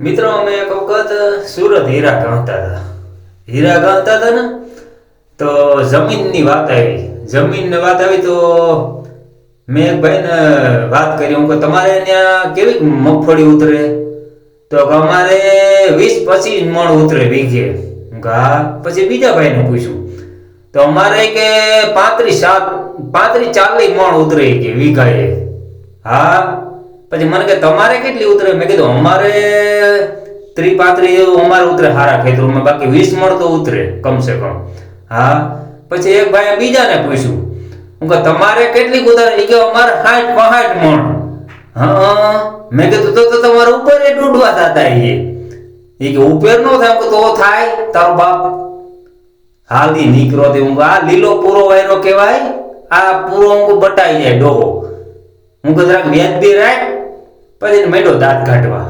મિત્રો અમે એક વખત સુરત હીરા ગણતા હતા ને તો જમીનની વાત આવી તો મેં એક ભાઈને વાત કરી હું કે તમારે ત્યાં કેવી મગફળી ઉતરે તો કે અમારે 20-25 મણ ઉતરે વીઘે. હા પછી બીજા ભાઈને પૂછ્યું તો અમારે કે 35-40 મણ ઉતરે કે વીઘાએ. હા પછી મને કે તમારે કેટલી ઉતરે? મેં કીધું અમારે 30-35 અમારે ઉતરે સારા ખેતરોમાં, બાકી 20 મણ તો ઉતરે કમસે કમ. હા પછી એક ભાઈ બીજાને પૂછ્યું હું કે તમારે કેટલી ઉતરે? કે અમારે 60-65 મણ. હા મેં કીધું તો તમારે ઉપર એ ડૂડવા થતા એ કે ઉપર નો થાય તો થાય તારો બાપ હાલી નીકળો તે હું આ લીલો પૂરો વાયરો કહેવાય, આ પૂરો હું બટાઈ જાય ડોહો. હું જરાક વ્યાજ બી રાખ પછી મેળો દાંત કાઢવા.